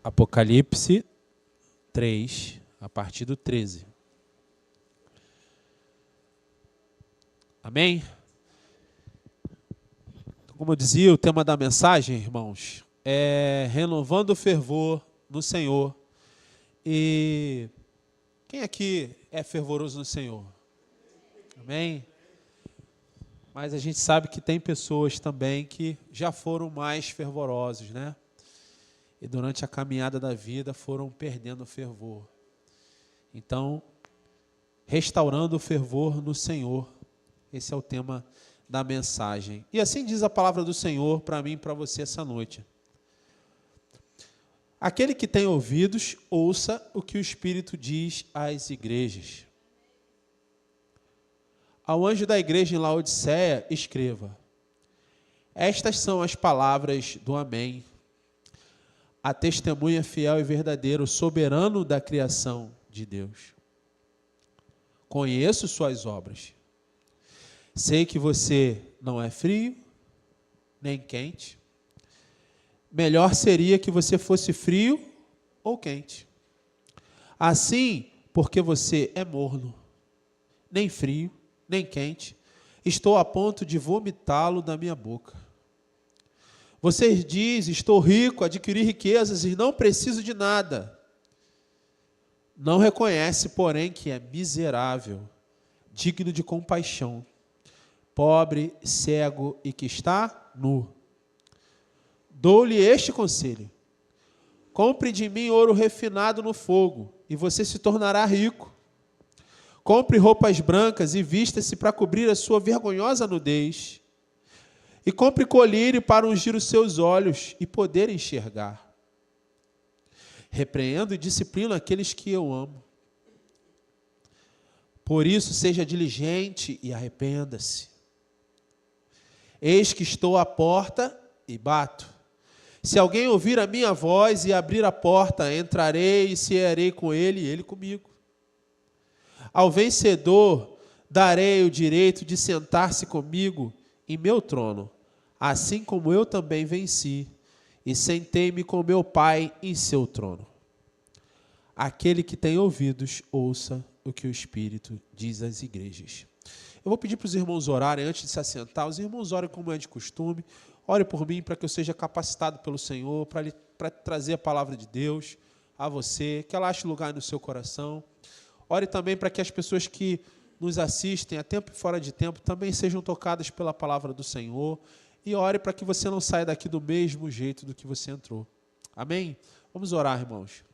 Apocalipse 3, a partir do 13. Amém? Então, como eu dizia, o tema da mensagem, irmãos, é renovando o fervor no Senhor. E quem aqui é fervoroso no Senhor? Amém? Mas a gente sabe que tem pessoas também que já foram mais fervorosos, né? E durante a caminhada da vida foram perdendo o fervor. Então, restaurando o fervor no Senhor. Esse é o tema da mensagem. E assim diz a palavra do Senhor para mim e para você essa noite. Aquele que tem ouvidos, ouça o que o Espírito diz às igrejas. Ao anjo da igreja em Laodiceia, escreva: estas são as palavras do Amém, a testemunha fiel e verdadeira, o soberano da criação de Deus. Conheço suas obras. Sei que você não é frio, nem quente. Melhor seria que você fosse frio ou quente. Assim, porque você é morno, nem frio, nem quente, estou a ponto de vomitá-lo da minha boca. Você diz: estou rico, adquiri riquezas e não preciso de nada. Não reconhece, porém, que é miserável, digno de compaixão, pobre, cego e que está nu. Dou-lhe este conselho: compre de mim ouro refinado no fogo, e você se tornará rico. Compre roupas brancas e vista-se para cobrir a sua vergonhosa nudez. E compre colírio para ungir os seus olhos e poder enxergar. Repreendo e disciplino aqueles que eu amo. Por isso, seja diligente e arrependa-se. Eis que estou à porta e bato. Se alguém ouvir a minha voz e abrir a porta, entrarei e cearei com ele e ele comigo. Ao vencedor darei o direito de sentar-se comigo em meu trono, assim como eu também venci e sentei-me com meu Pai em seu trono. Aquele que tem ouvidos, ouça o que o Espírito diz às igrejas. Eu vou pedir para os irmãos orarem antes de se assentar. Os irmãos orem como é de costume. Ore por mim para que eu seja capacitado pelo Senhor, para trazer a palavra de Deus a você, que ela ache lugar no seu coração. Ore também para que as pessoas que nos assistem a tempo e fora de tempo também sejam tocadas pela palavra do Senhor. E ore para que você não saia daqui do mesmo jeito do que você entrou. Amém? Vamos orar, irmãos.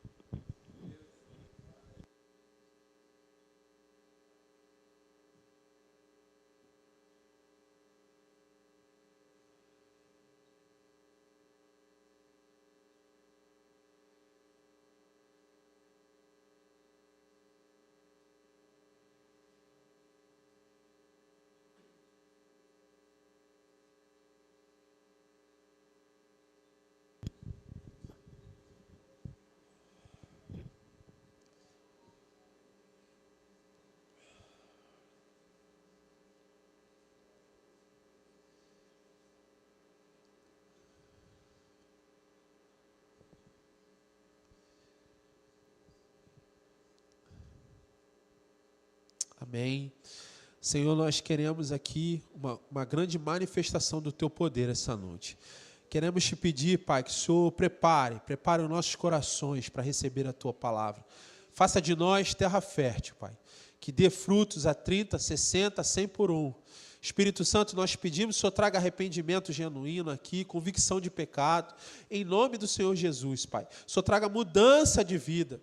Amém. Senhor, nós queremos aqui uma grande manifestação do Teu poder essa noite. Queremos Te pedir, Pai, que o Senhor prepare os nossos corações para receber a Tua palavra. Faça de nós terra fértil, Pai, que dê frutos a 30, 60, 100 por um. Espírito Santo, nós pedimos que o Senhor traga arrependimento genuíno aqui, convicção de pecado, em nome do Senhor Jesus, Pai. O Senhor traga mudança de vida.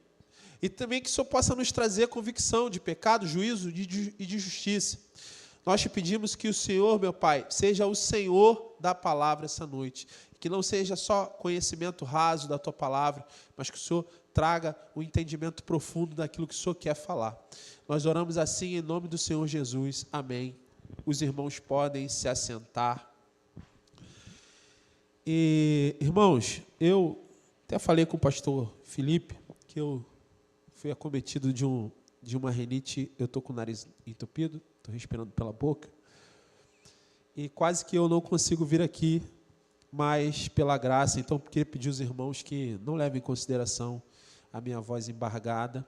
E também que o Senhor possa nos trazer convicção de pecado, juízo e de justiça. Nós te pedimos que o Senhor, meu Pai, seja o Senhor da palavra essa noite. Que não seja só conhecimento raso da Tua palavra, mas que o Senhor traga o entendimento profundo daquilo que o Senhor quer falar. Nós oramos assim em nome do Senhor Jesus. Amém. Os irmãos podem se assentar. E, irmãos, eu até falei com o pastor Felipe que eu fui acometido de uma rinite. Eu estou com o nariz entupido, estou respirando pela boca. E quase que eu não consigo vir aqui mas pela graça. Então, eu queria pedir aos irmãos que não levem em consideração a minha voz embargada,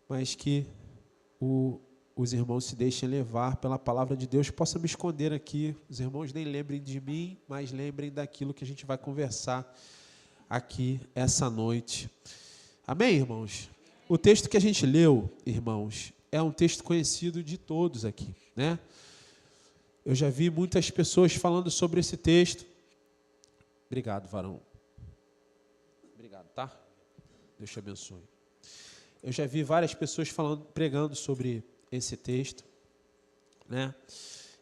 mas que os irmãos se deixem levar pela palavra de Deus. Possa me esconder aqui, os irmãos nem lembrem de mim, mas lembrem daquilo que a gente vai conversar aqui essa noite. Amém, irmãos? O texto que a gente leu, irmãos, é um texto conhecido de todos aqui, né? Eu já vi muitas pessoas falando sobre esse texto. Obrigado, varão. Obrigado, tá? Deus te abençoe. Eu já vi várias pessoas pregando sobre esse texto, né?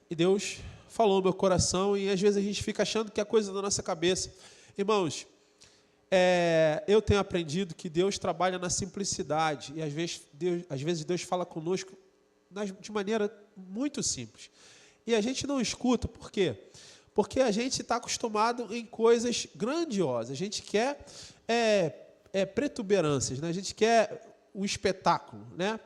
E Deus falou no meu coração, e às vezes a gente fica achando que é coisa da nossa cabeça. Irmãos, eu tenho aprendido que Deus trabalha na simplicidade, e às vezes Deus fala conosco de maneira muito simples. E a gente não escuta, por quê? Porque a gente está acostumado em coisas grandiosas, a gente quer protuberâncias, né? A gente quer um espetáculo, né?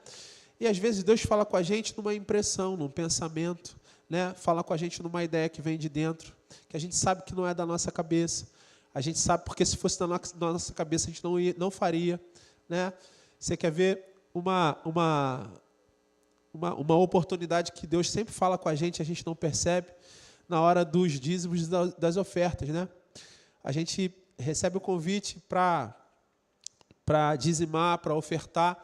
E às vezes Deus fala com a gente numa impressão, num pensamento, né? Fala com a gente numa ideia que vem de dentro, que a gente sabe que não é da nossa cabeça. A gente sabe porque se fosse da nossa cabeça a gente não faria, né? Você quer ver uma oportunidade que Deus sempre fala com a gente não percebe? Na hora dos dízimos das ofertas, né? A gente recebe o convite para dizimar, para ofertar,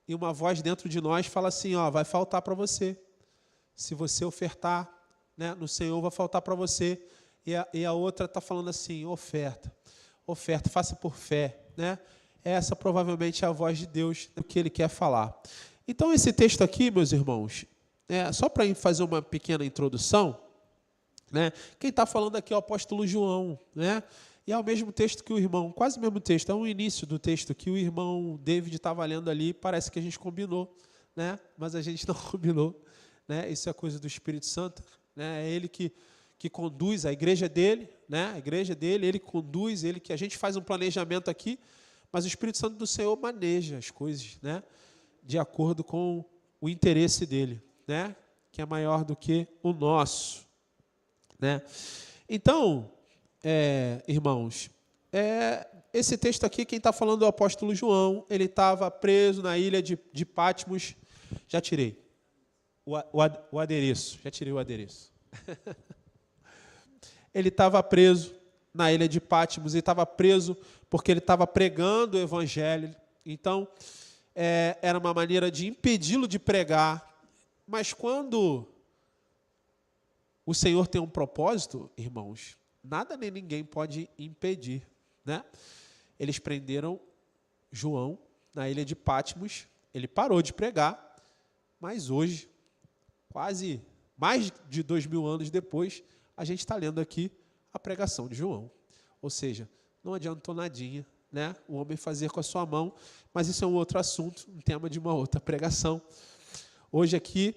e uma voz dentro de nós fala assim, ó, vai faltar para você. Se você ofertar, né, no Senhor, vai faltar para você. E a outra está falando assim, oferta, faça por fé, né? Essa provavelmente é a voz de Deus, o que Ele quer falar. Então, esse texto aqui, meus irmãos, só para fazer uma pequena introdução, né? Quem está falando aqui é o apóstolo João, né? E é o mesmo texto que o irmão, quase o mesmo texto, é o início do texto que o irmão David estava lendo ali, parece que a gente combinou, né? Mas a gente não combinou, né? Isso é coisa do Espírito Santo, né? É Ele que conduz a igreja dele, né? A igreja dele, Ele conduz, que a gente faz um planejamento aqui, mas o Espírito Santo do Senhor maneja as coisas, né? De acordo com o interesse dele, né? Que é maior do que o nosso, né? Então, irmãos, esse texto aqui, quem está falando é o apóstolo João. Ele estava preso na ilha de Patmos. Já tirei o adereço, já tirei o adereço. Ele estava preso na ilha de Patmos, e estava preso porque ele estava pregando o evangelho. Então, era uma maneira de impedi-lo de pregar. Mas quando o Senhor tem um propósito, irmãos, nada nem ninguém pode impedir, né? Eles prenderam João na ilha de Patmos, ele parou de pregar, mas hoje, quase mais de 2000 anos depois, a gente está lendo aqui a pregação de João. Ou seja, não adiantou nadinha, né? O homem fazer com a sua mão, mas isso é um outro assunto, um tema de uma outra pregação. Hoje aqui,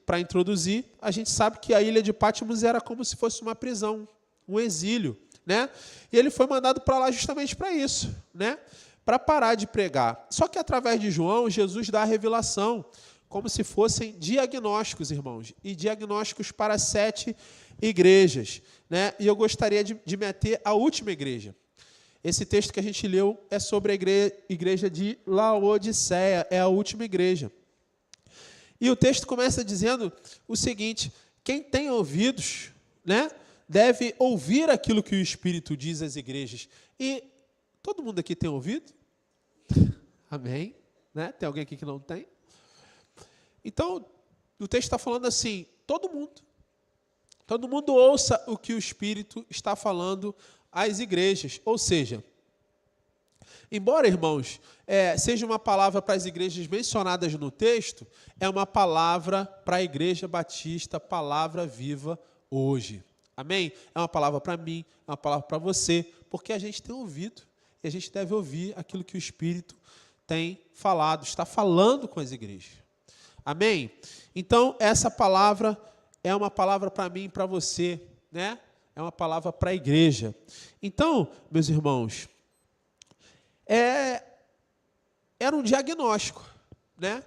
para introduzir, a gente sabe que a ilha de Patmos era como se fosse uma prisão, um exílio, né? E ele foi mandado para lá justamente para isso, né? Para parar de pregar. Só que através de João, Jesus dá a revelação, como se fossem diagnósticos, irmãos, e diagnósticos para 7 igrejas, né? E eu gostaria de meter a última igreja. Esse texto que a gente leu é sobre a igreja de Laodiceia, é a última igreja. E o texto começa dizendo o seguinte: quem tem ouvidos, né, deve ouvir aquilo que o Espírito diz às igrejas. E todo mundo aqui tem ouvido? Amém? Né? Tem alguém aqui que não tem? Então, o texto está falando assim, todo mundo ouça o que o Espírito está falando às igrejas. Ou seja, embora, irmãos, seja uma palavra para as igrejas mencionadas no texto, é uma palavra para a Igreja Batista, palavra viva hoje. Amém? É uma palavra para mim, é uma palavra para você, porque a gente tem ouvido, e a gente deve ouvir aquilo que o Espírito tem falado, está falando com as igrejas. Amém? Então, essa palavra é uma palavra para mim e para você, né? É uma palavra para a igreja. Então, meus irmãos, era um diagnóstico, né?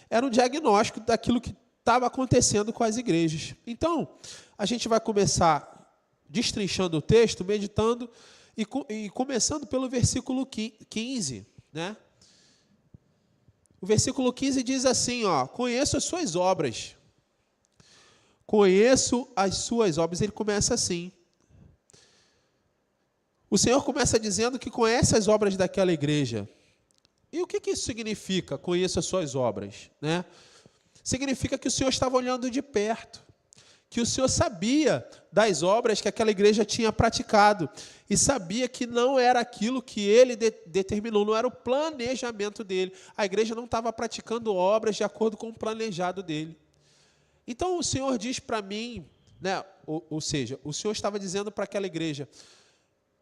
Era um diagnóstico daquilo que estava acontecendo com as igrejas. Então, a gente vai começar destrinchando o texto, meditando e começando pelo versículo 15, né? O versículo 15 diz assim, ó, conheço as suas obras. Conheço as suas obras. Ele começa assim. O Senhor começa dizendo que conhece as obras daquela igreja. E o que isso significa, conheço as suas obras, né? Significa que o Senhor estava olhando de perto, que o Senhor sabia das obras que aquela igreja tinha praticado e sabia que não era aquilo que ele determinou, não era o planejamento dele. A igreja não estava praticando obras de acordo com o planejado dele. Então, o Senhor diz para mim, né, ou seja, o Senhor estava dizendo para aquela igreja,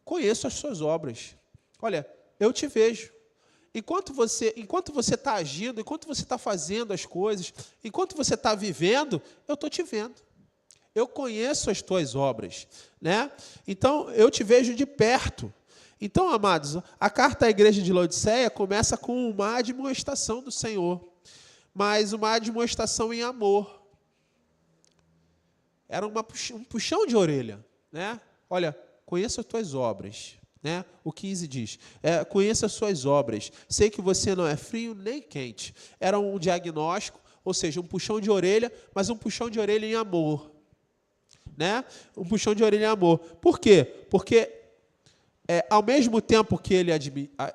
conheço as suas obras. Olha, eu te vejo. Enquanto você está agindo, enquanto você está fazendo as coisas, enquanto você está vivendo, eu estou te vendo. Eu conheço as tuas obras, né? Então, eu te vejo de perto. Então, amados, a carta à igreja de Laodiceia começa com uma admoestação do Senhor, mas uma admoestação em amor. Era um puxão de orelha, né? Olha, conheço as tuas obras. Né? O 15 diz, conheça as suas obras, sei que você não é frio nem quente. Era um diagnóstico, ou seja, um puxão de orelha, mas um puxão de orelha em amor. Né? Um puxão de orelha em amor. Por quê? Porque ao mesmo tempo que ele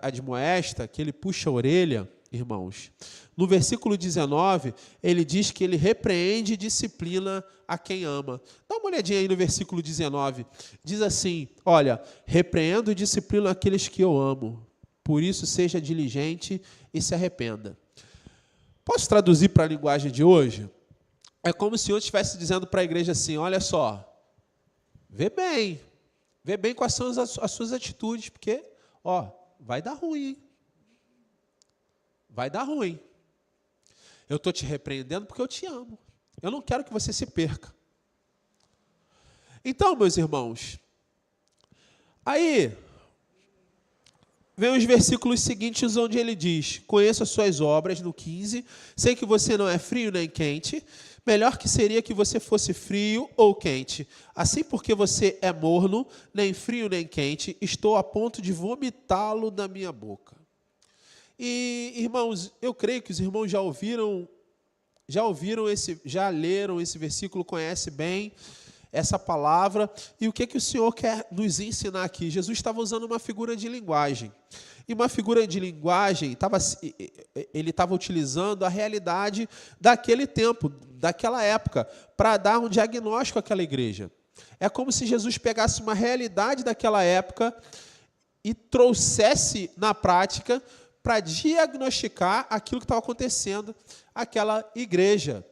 admoesta, que ele puxa a orelha, irmãos, no versículo 19, ele diz que ele repreende e disciplina a quem ama. Dá uma olhadinha aí no versículo 19. Diz assim, olha, repreendo e disciplino aqueles que eu amo. Por isso, seja diligente e se arrependa. Posso traduzir para a linguagem de hoje? É como se eu estivesse dizendo para a igreja assim, olha só, vê bem quais são as suas atitudes, porque, ó, vai dar ruim, hein? Vai dar ruim. Eu estou te repreendendo porque eu te amo. Eu não quero que você se perca. Então, meus irmãos, aí vem os versículos seguintes onde ele diz, conheço as suas obras, no 15, sei que você não é frio nem quente, melhor que seria que você fosse frio ou quente. Assim, porque você é morno, nem frio nem quente, estou a ponto de vomitá-lo da minha boca. E, irmãos, eu creio que os irmãos já leram esse versículo, conhecem bem essa palavra. E o que o Senhor quer nos ensinar aqui? Jesus estava usando uma figura de linguagem. E uma figura de linguagem, ele estava utilizando a realidade daquele tempo, daquela época, para dar um diagnóstico àquela igreja. É como se Jesus pegasse uma realidade daquela época e trouxesse na prática para diagnosticar aquilo que estava acontecendo àquela igreja.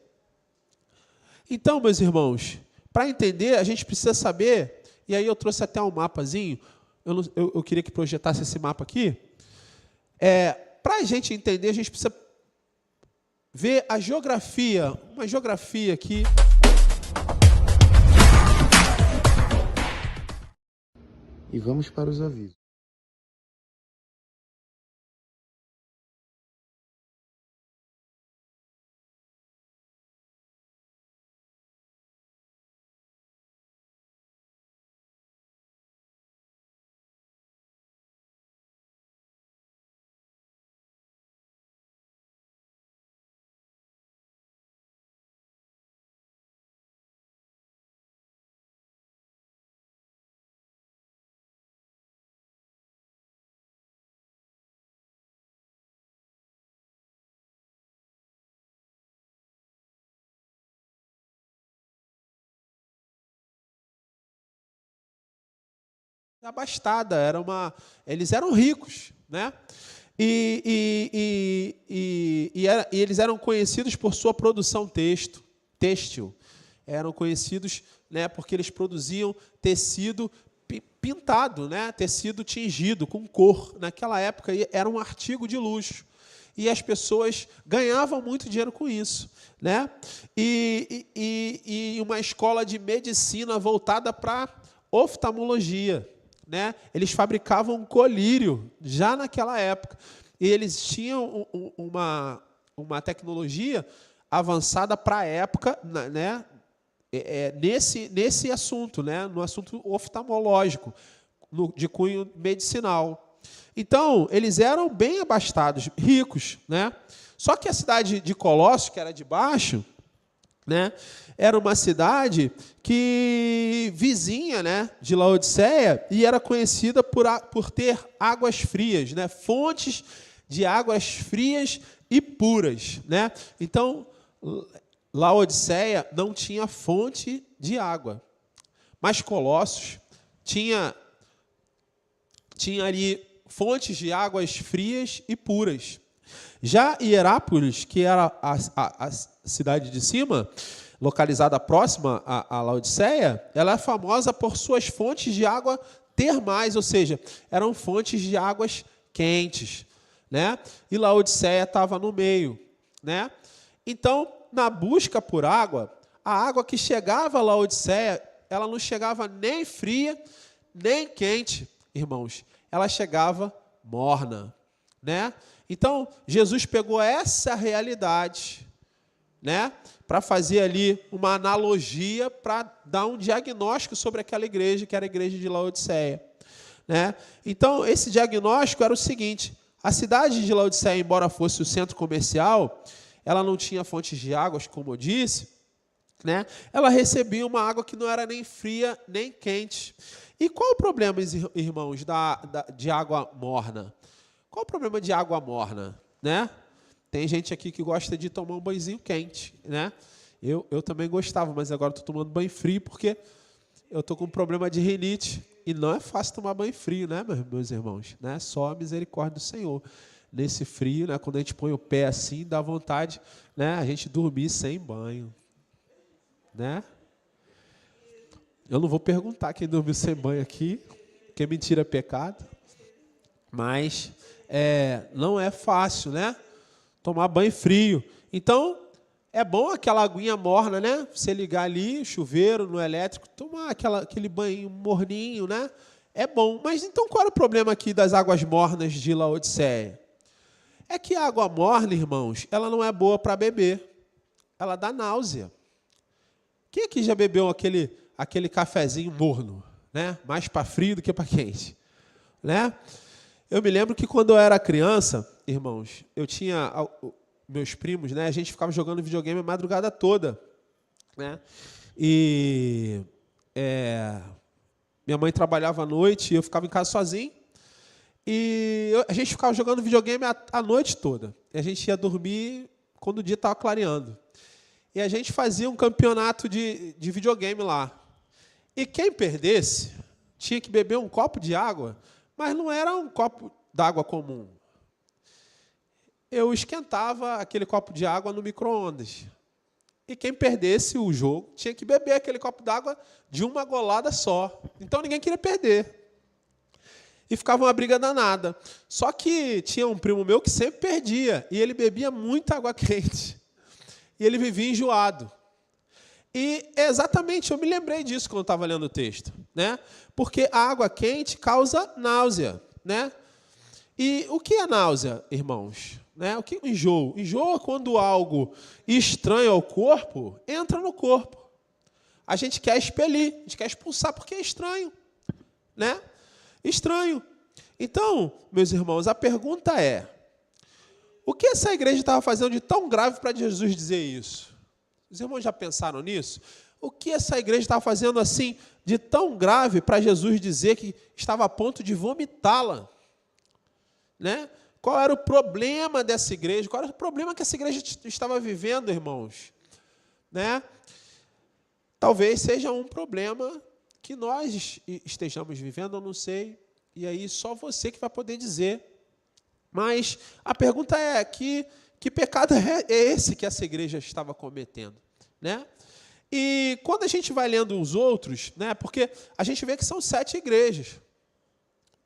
Então, meus irmãos, para entender, a gente precisa saber, e aí eu trouxe até um mapazinho, eu queria que projetasse esse mapa aqui. Para a gente entender, a gente precisa ver a geografia, uma geografia aqui. E vamos para os avisos. Abastada, eles eram ricos, né? E eles eram conhecidos por sua produção têxtil. Eram conhecidos, né, porque eles produziam tecido pintado, né, tecido tingido com cor. Naquela época era um artigo de luxo. E as pessoas ganhavam muito dinheiro com isso, né? E uma escola de medicina voltada para oftalmologia, né? Eles fabricavam um colírio já naquela época. E eles tinham uma tecnologia avançada para a época, né? nesse assunto, né? No assunto oftalmológico, de cunho medicinal. Então, eles eram bem abastados, ricos, né? Só que a cidade de Colossos, que era de baixo, né, era uma cidade que vizinha, né, de Laodiceia, e era conhecida por ter águas frias, né, fontes de águas frias e puras, né? Então, Laodiceia não tinha fonte de água, mas Colossos tinha ali fontes de águas frias e puras. Já Hierápolis, que era a cidade de cima, localizada próxima a Laodiceia, ela é famosa por suas fontes de água termais, ou seja, eram fontes de águas quentes, né? E Laodiceia estava no meio, né? Então, na busca por água, a água que chegava a Laodiceia, ela não chegava nem fria, nem quente, irmãos. Ela chegava morna, né? Então, Jesus pegou essa realidade, né, para fazer ali uma analogia, para dar um diagnóstico sobre aquela igreja, que era a igreja de Laodiceia, né? Então, esse diagnóstico era o seguinte: a cidade de Laodiceia, embora fosse o centro comercial, ela não tinha fontes de águas, como eu disse, né? Ela recebia uma água que não era nem fria, nem quente. E qual o problema, irmãos, de água morna? Qual o problema de água morna, né? Tem gente aqui que gosta de tomar um banhozinho quente, né? Eu também gostava, mas agora estou tomando banho frio porque eu estou com um problema de rinite. E não é fácil tomar banho frio, né, meus irmãos? Né? Só a misericórdia do Senhor. Nesse frio, né, quando a gente põe o pé assim, dá vontade, né, a gente dormir sem banho. Né? Eu não vou perguntar quem dormiu sem banho aqui, porque mentira é pecado. Mas não é fácil, né? Tomar banho frio. Então, é bom aquela aguinha morna, né? Você ligar ali, chuveiro, no elétrico, tomar aquele banho morninho, né? É bom. Mas então qual era o problema aqui das águas mornas de Laodiceia? É que a água morna, irmãos, ela não é boa para beber. Ela dá náusea. Quem aqui já bebeu aquele cafezinho morno, né? Mais para frio do que para quente, né? Eu me lembro que quando eu era criança, irmãos, eu tinha meus primos, né? A gente ficava jogando videogame a madrugada toda, né? E minha mãe trabalhava à noite e eu ficava em casa sozinho. E a gente ficava jogando videogame a noite toda. E a gente ia dormir quando o dia estava clareando. E a gente fazia um campeonato de videogame lá. E quem perdesse tinha que beber um copo de água, mas não era um copo d'água comum. Eu esquentava aquele copo de água no micro-ondas. E quem perdesse o jogo tinha que beber aquele copo d'água de uma golada só. Então ninguém queria perder. E ficava uma briga danada. Só que tinha um primo meu que sempre perdia. E ele bebia muita água quente. E ele vivia enjoado. E exatamente, eu me lembrei disso quando eu estava lendo o texto, né? Porque a água quente causa náusea, né? E o que é náusea, irmãos? Né? O que é enjoo? Enjoo é quando algo estranho ao corpo entra no corpo. A gente quer expelir, a gente quer expulsar porque é estranho, né? Estranho. Então, meus irmãos, a pergunta é: o que essa igreja estava fazendo de tão grave para Jesus dizer isso? Os irmãos já pensaram nisso? O que essa igreja estava fazendo assim de tão grave para Jesus dizer que estava a ponto de vomitá-la? Né? Qual era o problema dessa igreja? Qual era o problema que essa igreja estava vivendo, irmãos? Né? Talvez seja um problema que nós estejamos vivendo, eu não sei. E aí só você que vai poder dizer. Mas a pergunta é: que pecado é esse que essa igreja estava cometendo? Né? E quando a gente vai lendo os outros, né, porque a gente vê que são 7 igrejas,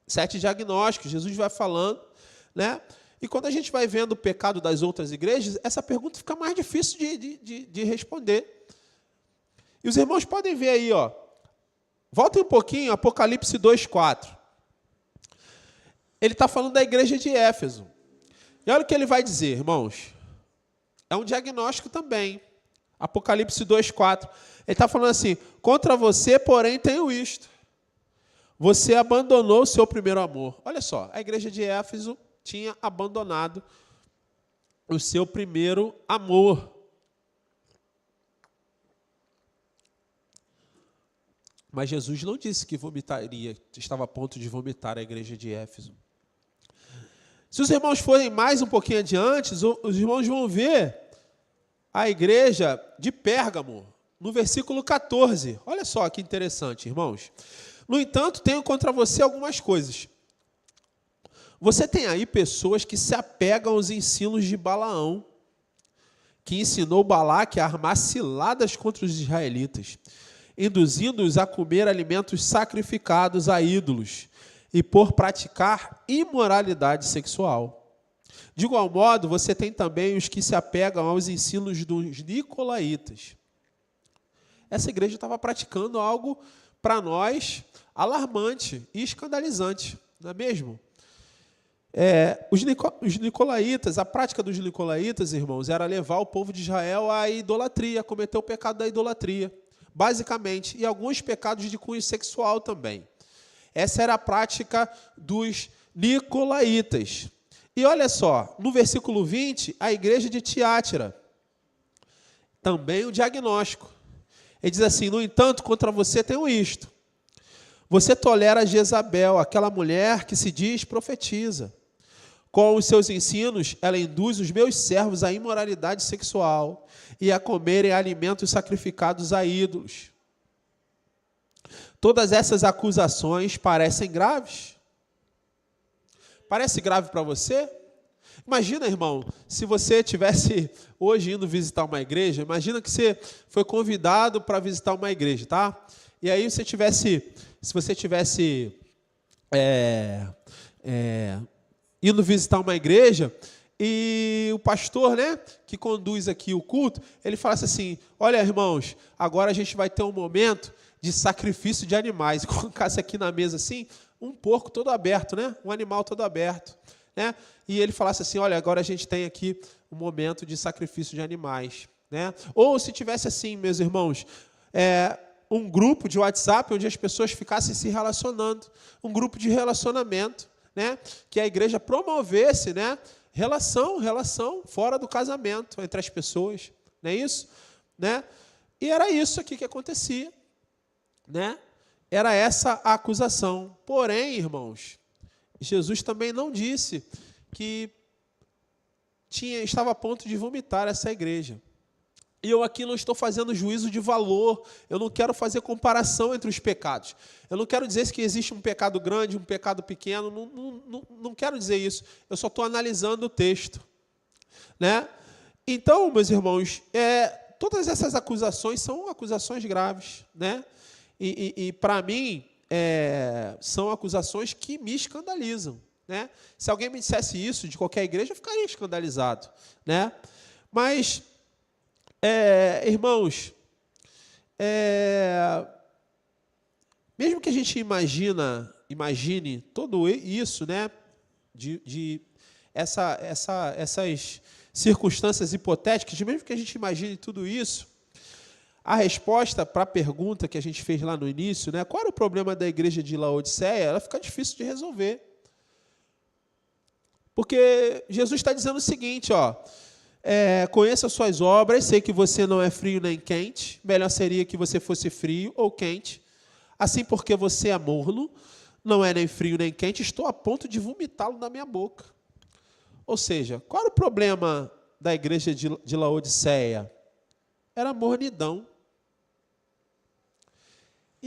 7 diagnósticos, Jesus vai falando, né? E quando a gente vai vendo o pecado das outras igrejas, essa pergunta fica mais difícil de responder. E os irmãos podem ver aí, ó, voltem um pouquinho, Apocalipse 2:4. Ele está falando da igreja de Éfeso. E olha o que ele vai dizer, irmãos. É um diagnóstico também. Apocalipse 2:4. Ele está falando assim: contra você, porém, tenho isto. Você abandonou o seu primeiro amor. Olha só, a igreja de Éfeso tinha abandonado o seu primeiro amor. Mas Jesus não disse que vomitaria, estava a ponto de vomitar a igreja de Éfeso. Se os irmãos forem mais um pouquinho adiante, os irmãos vão ver a igreja de Pérgamo, no versículo 14. Olha só que interessante, irmãos. No entanto, tenho contra você algumas coisas. Você tem aí pessoas que se apegam aos ensinos de Balaão, que ensinou Balaque a armar ciladas contra os israelitas, induzindo-os a comer alimentos sacrificados a ídolos e por praticar imoralidade sexual. De igual modo, você tem também os que se apegam aos ensinos dos nicolaítas. Essa igreja estava praticando algo, para nós, alarmante e escandalizante, não é mesmo? Os nicolaítas, a prática dos nicolaítas, irmãos, era levar o povo de Israel à idolatria, a cometer o pecado da idolatria, basicamente, e alguns pecados de cunho sexual também. Essa era a prática dos nicolaítas. E olha só, no versículo 20, a igreja de Tiátira, também o diagnóstico. Ele diz assim: no entanto, contra você tenho isto. Você tolera Jezabel, aquela mulher que se diz profetiza. Com os seus ensinos, ela induz os meus servos à imoralidade sexual e a comerem alimentos sacrificados a ídolos. Todas essas acusações parecem graves? Parece grave para você? Imagina, irmão, se você estivesse hoje indo visitar uma igreja, imagina que você foi convidado para visitar uma igreja, tá? E aí se você tivesse indo visitar uma igreja e o pastor, né, que conduz aqui o culto, ele falasse assim: olha, irmãos, agora a gente vai ter um momento de sacrifício de animais. E colocasse aqui na mesa assim, um porco todo aberto, né? Um animal todo aberto, né? E ele falasse assim: olha, agora a gente tem aqui um momento de sacrifício de animais, né? Ou se tivesse assim, meus irmãos, um grupo de WhatsApp onde as pessoas ficassem se relacionando, um grupo de relacionamento, né? Que a igreja promovesse, né? Relação fora do casamento entre as pessoas, não é isso? Né? E era isso aqui que acontecia, né? Era essa a acusação. Porém, irmãos, Jesus também não disse que estava a ponto de vomitar essa igreja. E eu aqui não estou fazendo juízo de valor, eu não quero fazer comparação entre os pecados. Eu não quero dizer que existe um pecado grande, um pecado pequeno, não quero dizer isso. Eu só estou analisando o texto, né? Então, meus irmãos, todas essas acusações são acusações graves, né? E para mim, são acusações que me escandalizam, né? Se alguém me dissesse isso de qualquer igreja, eu ficaria escandalizado, né? Mas, irmãos, mesmo que a gente imagine tudo isso, né? De essas circunstâncias hipotéticas, mesmo que a gente imagine tudo isso, a resposta para a pergunta que a gente fez lá no início, né, qual era o problema da igreja de Laodiceia, ela fica difícil de resolver. Porque Jesus está dizendo o seguinte, ó: conheça as suas obras, sei que você não é frio nem quente, melhor seria que você fosse frio ou quente. Assim, porque você é morno, não é nem frio nem quente, estou a ponto de vomitá-lo na minha boca. Ou seja, qual era o problema da igreja de Laodiceia? Era a mornidão.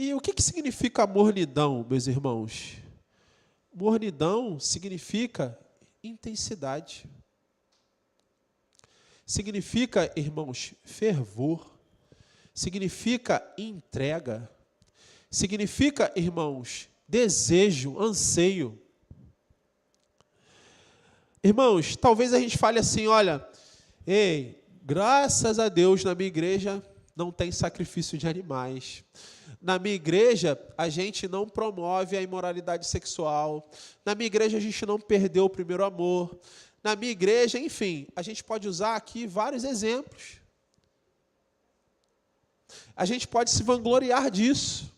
E o que significa mornidão, meus irmãos? Mornidão significa intensidade. Significa, irmãos, fervor. Significa entrega. Significa, irmãos, desejo, anseio. Irmãos, talvez a gente fale assim: olha, graças a Deus na minha igreja não tem sacrifício de animais. Na minha igreja, a gente não promove a imoralidade sexual. Na minha igreja, a gente não perdeu o primeiro amor. Na minha igreja, enfim, a gente pode usar aqui vários exemplos. A gente pode se vangloriar disso.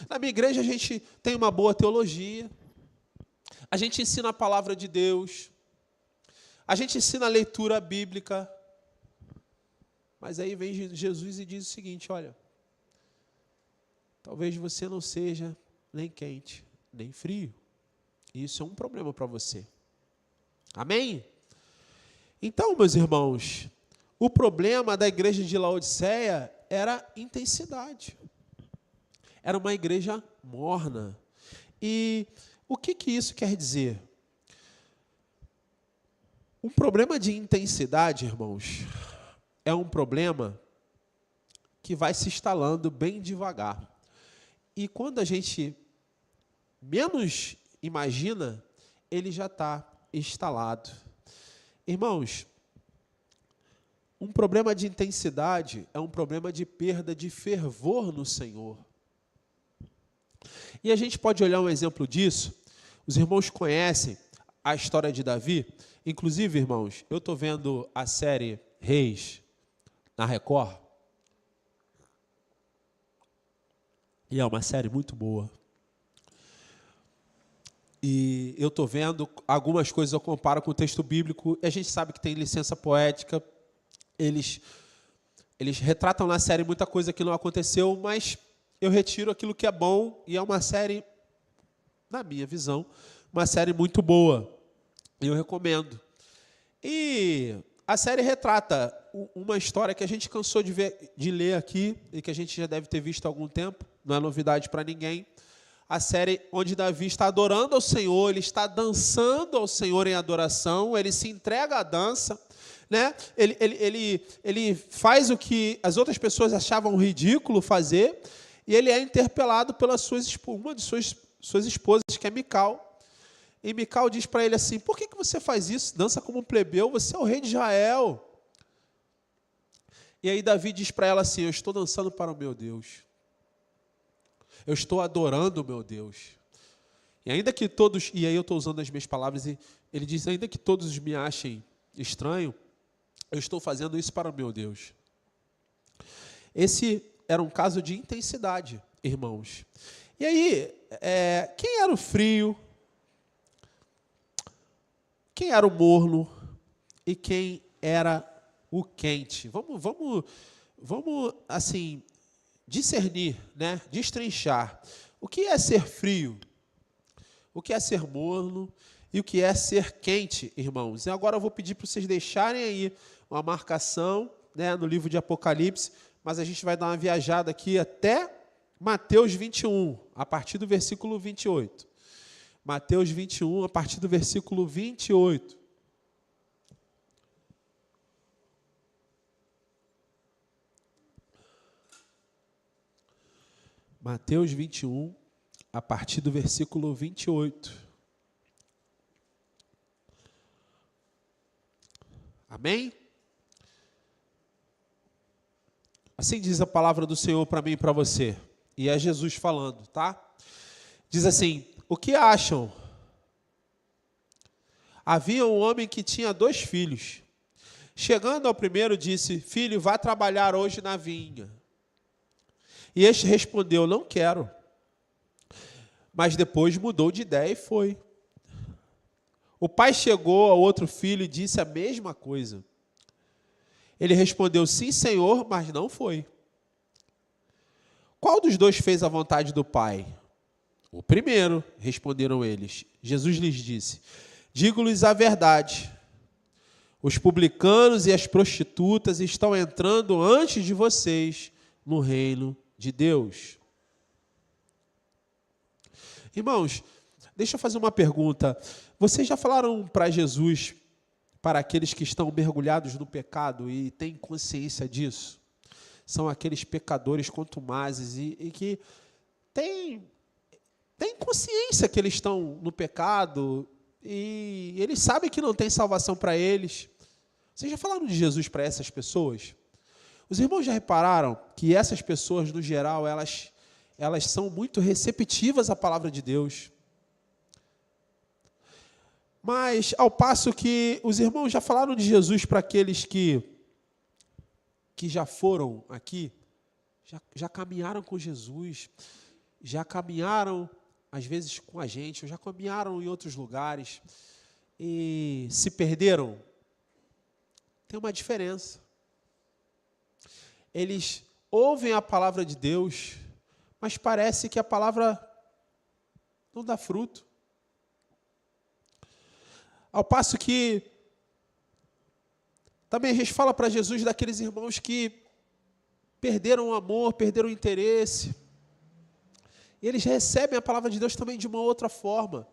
Na minha igreja a gente tem uma boa teologia, a gente ensina a palavra de Deus, a gente ensina a leitura bíblica, mas aí vem Jesus e diz o seguinte: olha, talvez você não seja nem quente, nem frio. Isso é um problema para você. Amém? Então, meus irmãos, o problema da igreja de Laodiceia era intensidade. Era uma igreja morna. E o que isso quer dizer? Um problema de intensidade, irmãos, é um problema que vai se instalando bem devagar. E quando a gente menos imagina, ele já está instalado. Irmãos, um problema de intensidade é um problema de perda de fervor no Senhor. E a gente pode olhar um exemplo disso. Os irmãos conhecem a história de Davi. Inclusive, irmãos, eu estou vendo a série Reis na Record. E é uma série muito boa. E eu estou vendo algumas coisas, eu comparo com o texto bíblico. A gente sabe que tem licença poética. Eles retratam na série muita coisa que não aconteceu, mas eu retiro aquilo que é bom. E é uma série, na minha visão, uma série muito boa. Eu recomendo. E a série retrata uma história que a gente cansou de ler aqui e que a gente já deve ter visto há algum tempo. Não é novidade para ninguém. A série onde Davi está adorando ao Senhor, ele está dançando ao Senhor em adoração, ele se entrega à dança, né? Ele faz o que as outras pessoas achavam ridículo fazer, e ele é interpelado pela uma de suas esposas, que é Mical. E Mical diz para ele assim: por que você faz isso? Dança como um plebeu, você é o rei de Israel. E aí Davi diz para ela assim: eu estou dançando para o meu Deus. Eu estou adorando o meu Deus. E ainda que todos, e aí eu estou usando as minhas palavras, e ele diz: ainda que todos me achem estranho, eu estou fazendo isso para o meu Deus. Esse era um caso de intensidade, irmãos. E aí, quem era o frio? Quem era o morno? E quem era o quente? Vamos assim, discernir, né? Destrinchar. O que é ser frio? O que é ser morno? E o que é ser quente, irmãos? E agora eu vou pedir para vocês deixarem aí uma marcação, né, no livro de Apocalipse, mas a gente vai dar uma viajada aqui até Mateus 21, a partir do versículo 28. Mateus 21, a partir do versículo 28. Mateus 21, a partir do versículo 28. Amém? Assim diz a palavra do Senhor para mim e para você. E é Jesus falando, tá? Diz assim: o que acham? Havia um homem que tinha 2 filhos. Chegando ao primeiro, disse: filho, vá trabalhar hoje na vinha. E este respondeu: não quero. Mas depois mudou de ideia e foi. O pai chegou ao outro filho e disse a mesma coisa. Ele respondeu: sim, senhor, mas não foi. Qual dos 2 fez a vontade do pai? O primeiro, responderam eles. Jesus lhes disse: digo-lhes a verdade. Os publicanos e as prostitutas estão entrando antes de vocês no reino de Deus. Irmãos, deixa eu fazer uma pergunta. Vocês já falaram para Jesus, para aqueles que estão mergulhados no pecado e têm consciência disso? São aqueles pecadores contumazes e que têm consciência que eles estão no pecado e eles sabem que não tem salvação para eles. Vocês já falaram de Jesus para essas pessoas? Os irmãos já repararam que essas pessoas, no geral, elas são muito receptivas à palavra de Deus. Mas, ao passo que os irmãos já falaram de Jesus para aqueles que já foram aqui, já caminharam com Jesus, já caminharam, às vezes, com a gente, já caminharam em outros lugares e se perderam. Tem uma diferença. Eles ouvem a palavra de Deus, mas parece que a palavra não dá fruto. Ao passo que também a gente fala para Jesus daqueles irmãos que perderam o amor, perderam o interesse. E eles recebem a palavra de Deus também de uma outra forma.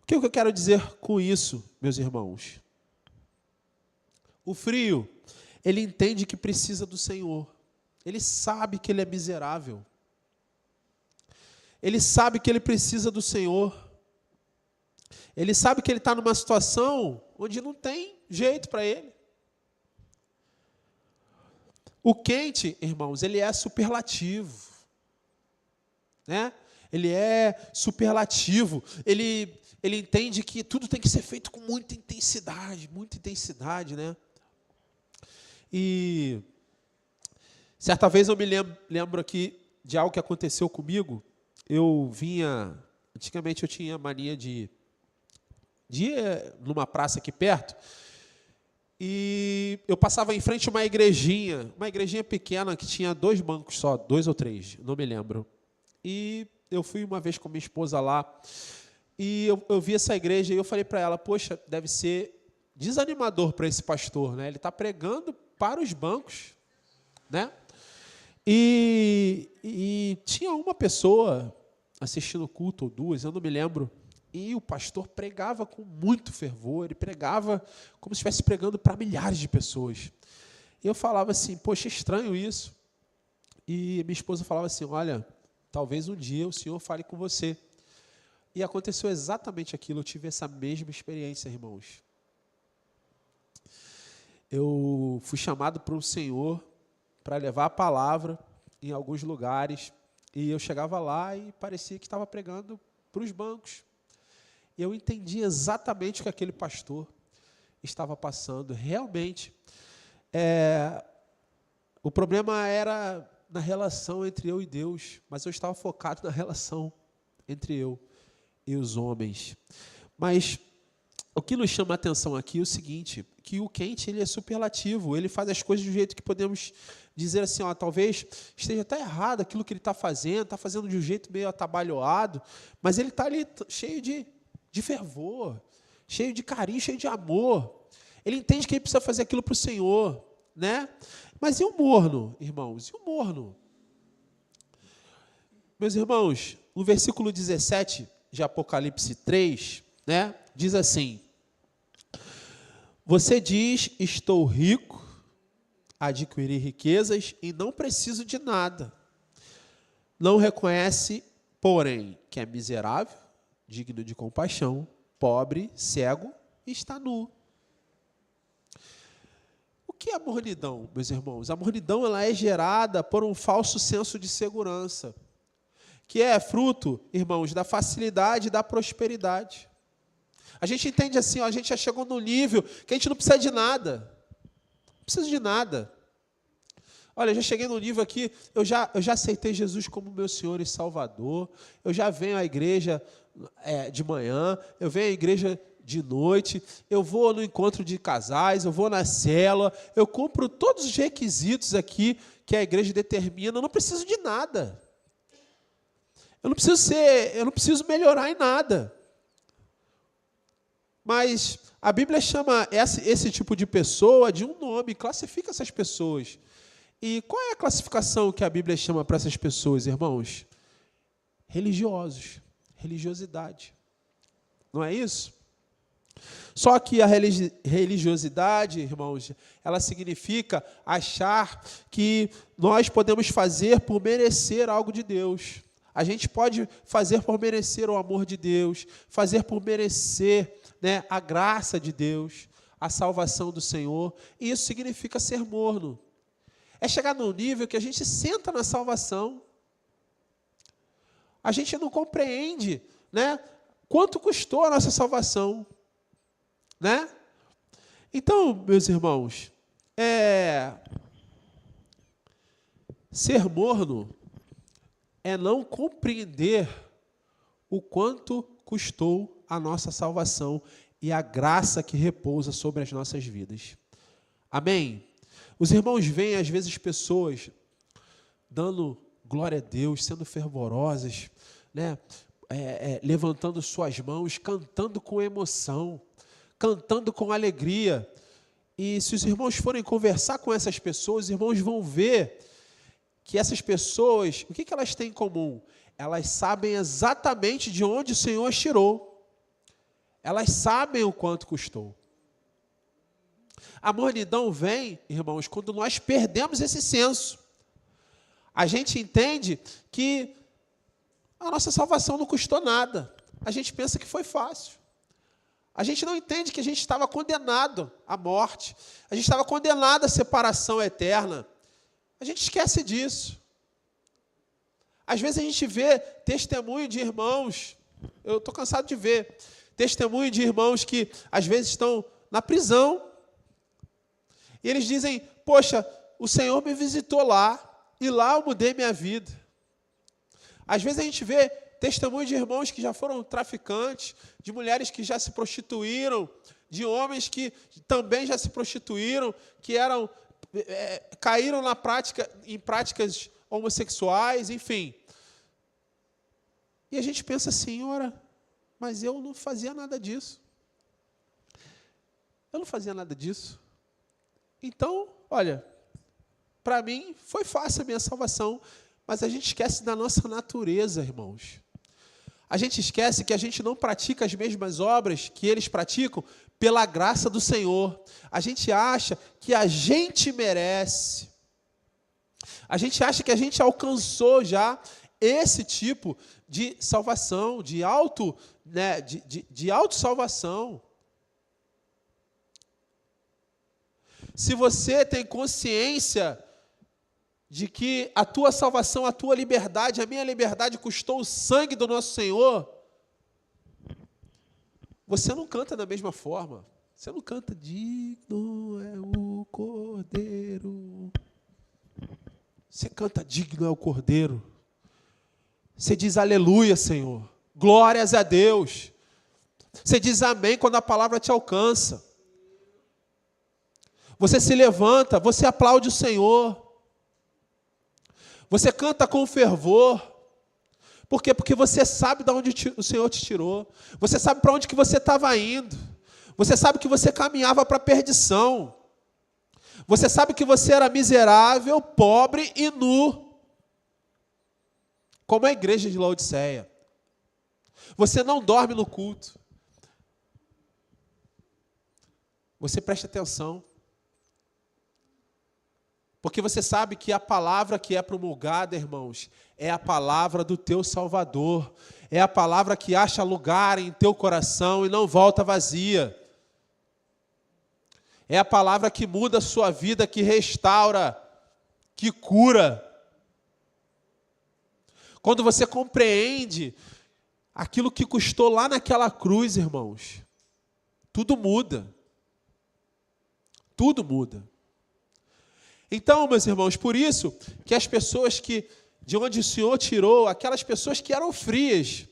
O que eu quero dizer com isso, meus irmãos? O frio, ele entende que precisa do Senhor. Ele sabe que ele é miserável. Ele sabe que ele precisa do Senhor. Ele sabe que ele está numa situação onde não tem jeito para ele. O quente, irmãos, ele é superlativo. Né? Ele é superlativo. Ele entende que tudo tem que ser feito com muita intensidade, né? E certa vez eu me lembro aqui de algo que aconteceu comigo. Antigamente eu tinha mania de ir numa praça aqui perto, e eu passava em frente a uma igrejinha pequena que tinha 2 bancos só, 2 ou 3, não me lembro. E eu fui uma vez com minha esposa lá, e eu vi essa igreja e eu falei para ela, poxa, deve ser desanimador para esse pastor, né? Ele está pregando para os bancos, né? E tinha uma pessoa assistindo o culto, ou 2, eu não me lembro, e o pastor pregava com muito fervor, ele pregava como se estivesse pregando para milhares de pessoas. E eu falava assim, poxa, estranho isso. E minha esposa falava assim, olha, talvez um dia o Senhor fale com você. E aconteceu exatamente aquilo, eu tive essa mesma experiência, irmãos. Eu fui chamado para o Senhor para levar a palavra em alguns lugares, e eu chegava lá e parecia que estava pregando para os bancos. E eu entendi exatamente o que aquele pastor estava passando. Realmente, o problema era na relação entre eu e Deus, mas eu estava focado na relação entre eu e os homens. Mas o que nos chama a atenção aqui é o seguinte, que o quente ele é superlativo, ele faz as coisas do jeito que podemos dizer assim, ó, talvez esteja até errado aquilo que ele está fazendo de um jeito meio atabalhoado, mas ele está ali cheio de fervor, cheio de carinho, cheio de amor. Ele entende que ele precisa fazer aquilo para o Senhor, né? Mas e o morno, irmãos? E o morno? Meus irmãos, no versículo 17 de Apocalipse 3, né, diz assim, você diz, estou rico, adquiri riquezas e não preciso de nada. Não reconhece, porém, que é miserável, digno de compaixão, pobre, cego e está nu. O que é a mornidão, meus irmãos? A mornidão ela é gerada por um falso senso de segurança, que é fruto, irmãos, da facilidade e da prosperidade. A gente entende assim, ó, a gente já chegou no nível que a gente não precisa de nada. Não precisa de nada. Olha, eu já cheguei no nível aqui, eu já aceitei Jesus como meu Senhor e Salvador, eu já venho à igreja de manhã, eu venho à igreja de noite, eu vou no encontro de casais, eu vou na célula, eu cumpro todos os requisitos aqui que a igreja determina, eu não preciso de nada. Eu não preciso melhorar em nada. Mas a Bíblia chama esse tipo de pessoa de um nome, classifica essas pessoas. E qual é a classificação que a Bíblia chama para essas pessoas, irmãos? Religiosos, religiosidade. Não é isso? Só que a religiosidade, irmãos, ela significa achar que nós podemos fazer por merecer algo de Deus. A gente pode fazer por merecer o amor de Deus, fazer por merecer, né, a graça de Deus, a salvação do Senhor. E isso significa ser morno. É chegar num nível que a gente senta na salvação. A gente não compreende, né, quanto custou a nossa salvação. Né? Então, meus irmãos, Ser morno é não compreender o quanto custou a nossa salvação e a graça que repousa sobre as nossas vidas. Amém? Os irmãos veem, às vezes, pessoas dando glória a Deus, sendo fervorosas, né? Levantando suas mãos, cantando com emoção, cantando com alegria. E se os irmãos forem conversar com essas pessoas, os irmãos vão ver que essas pessoas, o que elas têm em comum? Elas sabem exatamente de onde o Senhor as tirou. Elas sabem o quanto custou. A mornidão vem, irmãos, quando nós perdemos esse senso. A gente entende que a nossa salvação não custou nada. A gente pensa que foi fácil. A gente não entende que a gente estava condenado à morte. A gente estava condenado à separação eterna. A gente esquece disso. Às vezes a gente vê testemunho de irmãos, eu estou cansado de ver, testemunho de irmãos que às vezes estão na prisão, e eles dizem, poxa, o Senhor me visitou lá, e lá eu mudei minha vida. Às vezes a gente vê testemunho de irmãos que já foram traficantes, de mulheres que já se prostituíram, de homens que também já se prostituíram, que caíram em práticas homossexuais, enfim. E a gente pensa assim, ora, mas eu não fazia nada disso. Eu não fazia nada disso. Então, olha, para mim foi fácil a minha salvação, mas a gente esquece da nossa natureza, irmãos. A gente esquece que a gente não pratica as mesmas obras que eles praticam pela graça do Senhor. A gente acha que a gente merece. A gente acha que a gente alcançou já esse tipo de salvação, de autossalvação. Se você tem consciência de que a tua salvação, a tua liberdade, a minha liberdade custou o sangue do nosso Senhor, você não canta da mesma forma. Você não canta, digno é o Cordeiro. Você canta, digno é o Cordeiro. Você diz, aleluia, Senhor. Glórias a Deus. Você diz amém quando a palavra te alcança. Você se levanta, você aplaude o Senhor. Você canta com fervor. Por quê? Porque você sabe de onde o Senhor te tirou. Você sabe para onde que você estava indo. Você sabe que você caminhava para a perdição. Você sabe que você era miserável, pobre e nu. Como a igreja de Laodiceia. Você não dorme no culto. Você presta atenção. Porque você sabe que a palavra que é promulgada, irmãos, é a palavra do teu Salvador. É a palavra que acha lugar em teu coração e não volta vazia. É a palavra que muda a sua vida, que restaura, que cura. Quando você compreende aquilo que custou lá naquela cruz, irmãos, tudo muda. Tudo muda. Então, meus irmãos, por isso que as pessoas de onde o Senhor tirou, aquelas pessoas que eram frias,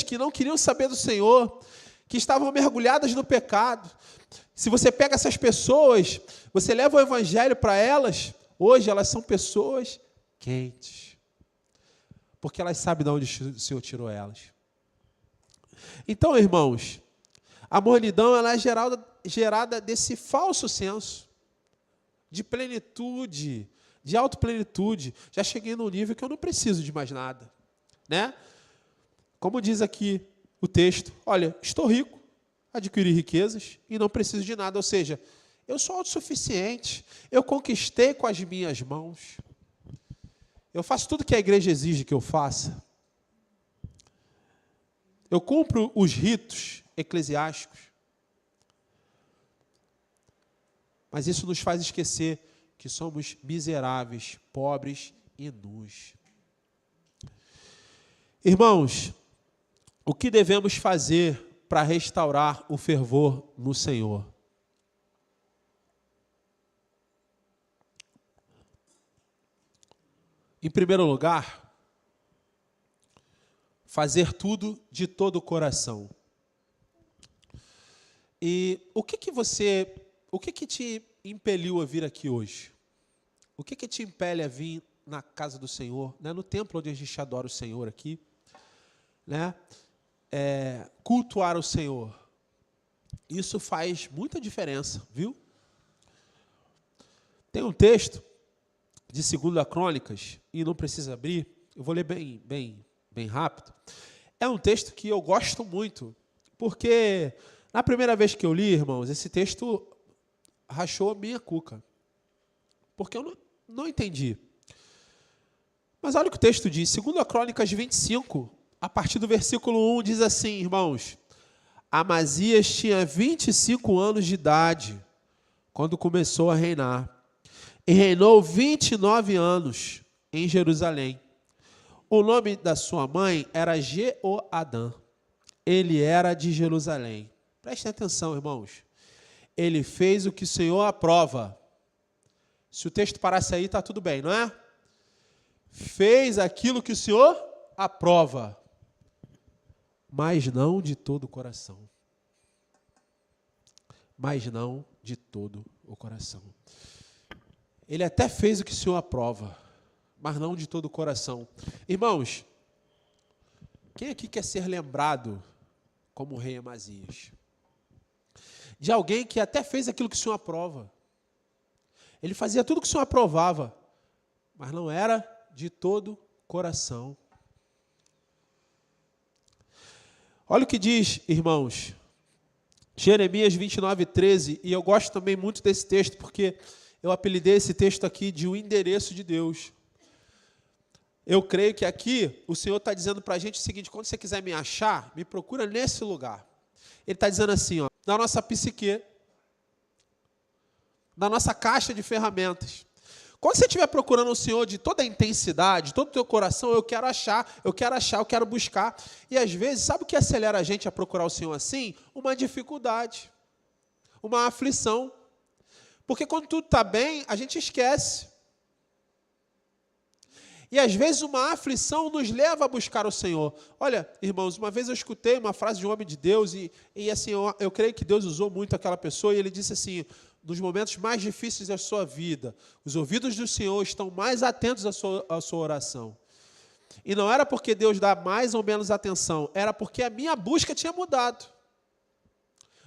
que não queriam saber do Senhor, que estavam mergulhadas no pecado. Se você pega essas pessoas, você leva o evangelho para elas, hoje elas são pessoas quentes, porque elas sabem de onde o Senhor tirou elas. Então, irmãos, a mornidão ela é gerada desse falso senso de plenitude, de autoplenitude. Já cheguei num nível que eu não preciso de mais nada, né? Como diz aqui o texto, olha, estou rico, adquiri riquezas e não preciso de nada. Ou seja, eu sou autossuficiente, eu conquistei com as minhas mãos. Eu faço tudo que a igreja exige que eu faça. Eu cumpro os ritos eclesiásticos. Mas isso nos faz esquecer que somos miseráveis, pobres e nus. Irmãos, o que devemos fazer para restaurar o fervor no Senhor? Em primeiro lugar, fazer tudo de todo o coração. E o que te impeliu a vir aqui hoje? O que te impele a vir na casa do Senhor, né? No templo onde a gente adora o Senhor aqui, né? Cultuar o Senhor. Isso faz muita diferença, viu? Tem um texto de 2 Crônicas, e não precisa abrir, eu vou ler bem rápido. É um texto que eu gosto muito, porque na primeira vez que eu li, irmãos, esse texto rachou a minha cuca, porque eu não entendi. Mas olha o que o texto diz, 2 Crônicas 25, a partir do versículo 1, diz assim, irmãos: Amazias tinha 25 anos de idade quando começou a reinar, e reinou 29 anos em Jerusalém. O nome da sua mãe era Jeoadã. Ele era de Jerusalém. Prestem atenção, irmãos. Ele fez o que o Senhor aprova. Se o texto parasse aí, está tudo bem, não é? Fez aquilo que o Senhor aprova, mas não de todo o coração. Mas não de todo o coração. Ele até fez o que o Senhor aprova, mas não de todo o coração. Irmãos, quem aqui quer ser lembrado como o rei Amazias? De alguém que até fez aquilo que o Senhor aprova. Ele fazia tudo o que o Senhor aprovava, mas não era de todo o coração. Olha o que diz, irmãos, Jeremias 29:13, e eu gosto também muito desse texto, porque eu apelidei esse texto aqui de o endereço de Deus. Eu creio que aqui o Senhor está dizendo para a gente o seguinte: quando você quiser me achar, me procura nesse lugar. Ele está dizendo assim, ó, na nossa psique, na nossa caixa de ferramentas. Quando você estiver procurando o Senhor de toda a intensidade, todo o teu coração, eu quero achar, eu quero buscar. E às vezes, sabe o que acelera a gente a procurar o Senhor assim? Uma dificuldade, uma aflição. Porque quando tudo está bem, a gente esquece. E às vezes uma aflição nos leva a buscar o Senhor. Olha, irmãos, uma vez eu escutei uma frase de um homem de Deus, e assim, eu creio que Deus usou muito aquela pessoa, e ele disse assim: nos momentos mais difíceis da sua vida, os ouvidos do Senhor estão mais atentos à sua oração. E não era porque Deus dá mais ou menos atenção, era porque a minha busca tinha mudado.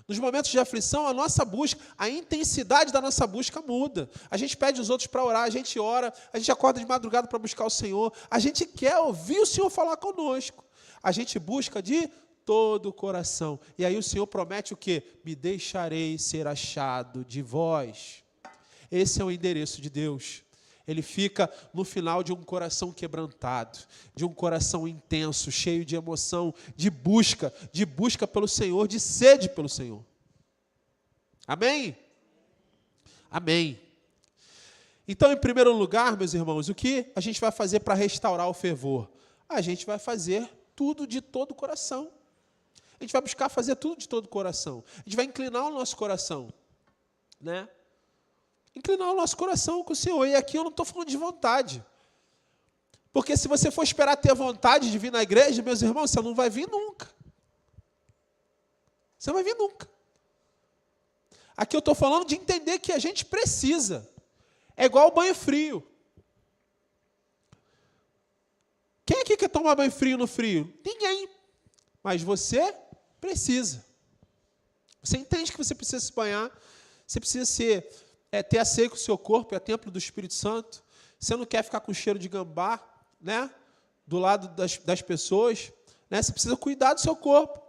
Nos momentos de aflição, a nossa busca, a intensidade da nossa busca muda. A gente pede os outros para orar, a gente ora, a gente acorda de madrugada para buscar o Senhor, a gente quer ouvir o Senhor falar conosco. A gente busca de todo o coração. E aí o Senhor promete o quê? Me deixarei ser achado de vós. Esse é o endereço de Deus. Ele fica no final de um coração quebrantado, de um coração intenso, cheio de emoção, de busca pelo Senhor, de sede pelo Senhor. Amém? Amém. Então, em primeiro lugar, meus irmãos, o que a gente vai fazer para restaurar o fervor? A gente vai fazer tudo de todo o coração. A gente vai buscar fazer tudo de todo o coração. A gente vai inclinar o nosso coração, né? Inclinar o nosso coração com o Senhor. E aqui eu não estou falando de vontade. Porque se você for esperar ter vontade de vir na igreja, meus irmãos, você não vai vir nunca. Você não vai vir nunca. Aqui eu estou falando de entender que a gente precisa. É igual o banho frio. Quem aqui quer tomar banho frio no frio? Ninguém. Mas você precisa. Você entende que você precisa se banhar. Você precisa ter a ceia com o seu corpo, é templo do Espírito Santo. Você não quer ficar com cheiro de gambá, né? Do lado das pessoas, né? Você precisa cuidar do seu corpo.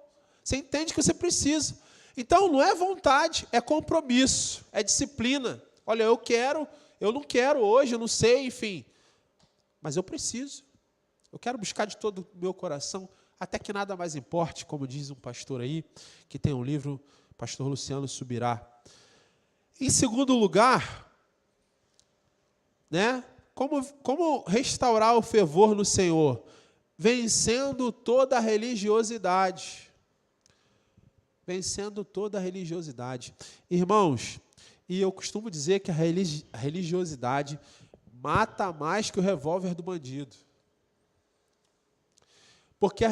Você entende que você precisa. Então, não é vontade, é compromisso, é disciplina. Olha, eu não quero hoje, eu não sei, enfim. Mas eu preciso. Eu quero buscar de todo o meu coração, até que nada mais importe, como diz um pastor aí, que tem um livro, pastor Luciano Subirá. Em segundo lugar, né, como restaurar o fervor no Senhor? Vencendo toda a religiosidade. Vencendo toda a religiosidade. Irmãos, e eu costumo dizer que a religiosidade mata mais que o revólver do bandido. Porque a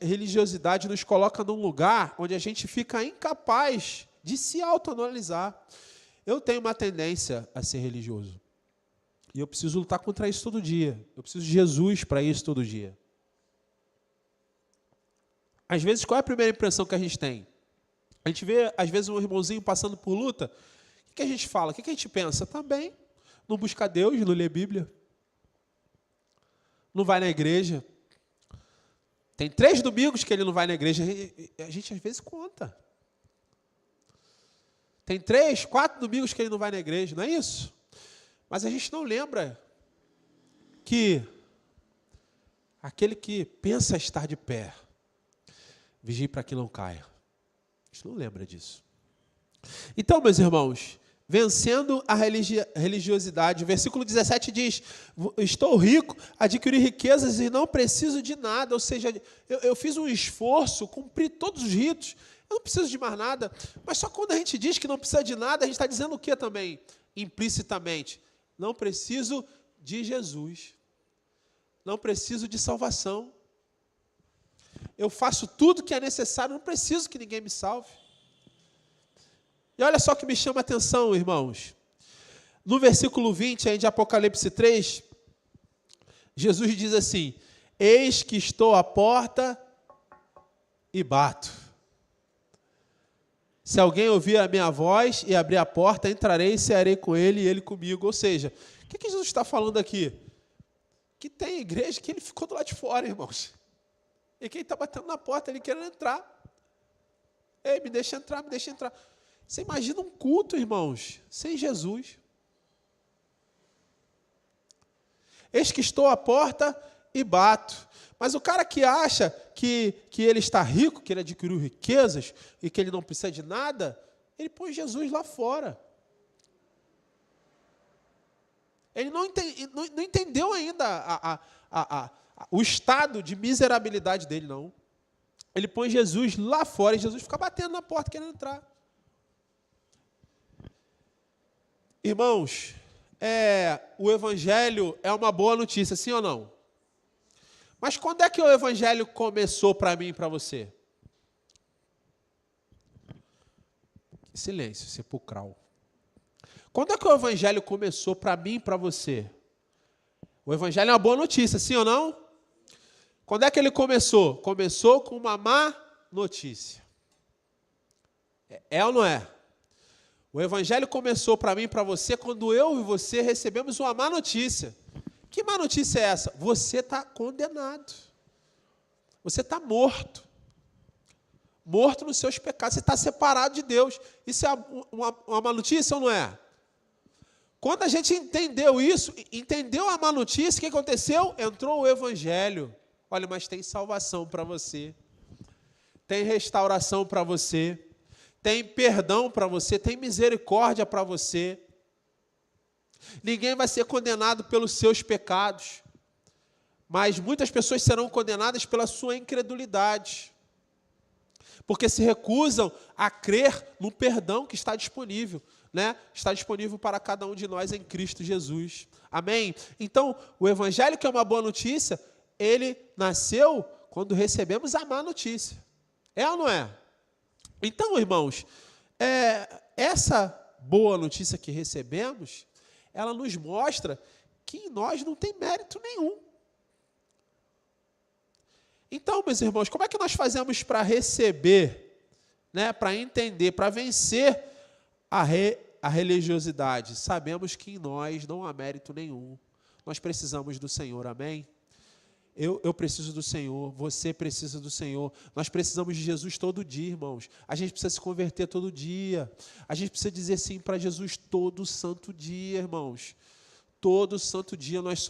religiosidade nos coloca num lugar onde a gente fica incapaz de se autoanalisar. Eu tenho uma tendência a ser religioso. E eu preciso lutar contra isso todo dia. Eu preciso de Jesus para isso todo dia. Às vezes, qual é a primeira impressão que a gente tem? A gente vê, às vezes, um irmãozinho passando por luta. O que a gente fala? O que a gente pensa? Também não busca Deus, não lê Bíblia. Não vai na igreja. Tem 3 domingos que ele não vai na igreja. A gente, às vezes, conta. Tem 3, 4 domingos que ele não vai na igreja, não é isso? Mas a gente não lembra que aquele que pensa estar de pé, vigie para que não caia. A gente não lembra disso. Então, meus irmãos, vencendo a religiosidade, o versículo 17 diz, estou rico, adquiri riquezas e não preciso de nada. Ou seja, eu fiz um esforço, cumpri todos os ritos, eu não preciso de mais nada. Mas só quando a gente diz que não precisa de nada, a gente está dizendo o que também? Implicitamente. Não preciso de Jesus. Não preciso de salvação. Eu faço tudo que é necessário, não preciso que ninguém me salve. E olha só o que me chama a atenção, irmãos. No versículo 20 aí de Apocalipse 3, Jesus diz assim, eis que estou à porta e bato. Se alguém ouvir a minha voz e abrir a porta, entrarei e cearei com ele e ele comigo. Ou seja, o que Jesus está falando aqui? Que tem igreja que ele ficou do lado de fora, irmãos. E quem está batendo na porta, ele querendo entrar. Ei, me deixa entrar, me deixa entrar. Você imagina um culto, irmãos, sem Jesus. Eis que estou à porta e bato. Mas o cara que acha que ele está rico, que ele adquiriu riquezas e que ele não precisa de nada, ele põe Jesus lá fora. Ele não entendeu ainda o estado de miserabilidade dele, não. Ele põe Jesus lá fora e Jesus fica batendo na porta querendo entrar. Irmãos, o Evangelho é uma boa notícia, sim ou não? Mas quando é que o Evangelho começou para mim e para você? Silêncio sepulcral. Quando é que o Evangelho começou para mim e para você? O Evangelho é uma boa notícia, sim ou não? Quando é que ele começou? Começou com uma má notícia. É ou não é? O Evangelho começou para mim e para você quando eu e você recebemos uma má notícia. Que má notícia é essa? Você está condenado. Você está morto. Morto nos seus pecados. Você está separado de Deus. Isso é uma má notícia ou não é? Quando a gente entendeu isso, entendeu a má notícia, o que aconteceu? Entrou o Evangelho. Olha, mas tem salvação para você. Tem restauração para você. Tem perdão para você. Tem misericórdia para você. Ninguém vai ser condenado pelos seus pecados, mas muitas pessoas serão condenadas pela sua incredulidade, porque se recusam a crer no perdão que está disponível, né? Está disponível para cada um de nós em Cristo Jesus. Amém? Então, o Evangelho, que é uma boa notícia, ele nasceu quando recebemos a má notícia. É ou não é? Então, irmãos, essa boa notícia que recebemos, ela nos mostra que em nós não tem mérito nenhum. Então, meus irmãos, como é que nós fazemos para receber, né, para entender, para vencer a religiosidade? Sabemos que em nós não há mérito nenhum. Nós precisamos do Senhor, amém? Eu preciso do Senhor, você precisa do Senhor. Nós precisamos de Jesus todo dia, irmãos. A gente precisa se converter todo dia. A gente precisa dizer sim para Jesus todo santo dia, irmãos. Todo santo dia nós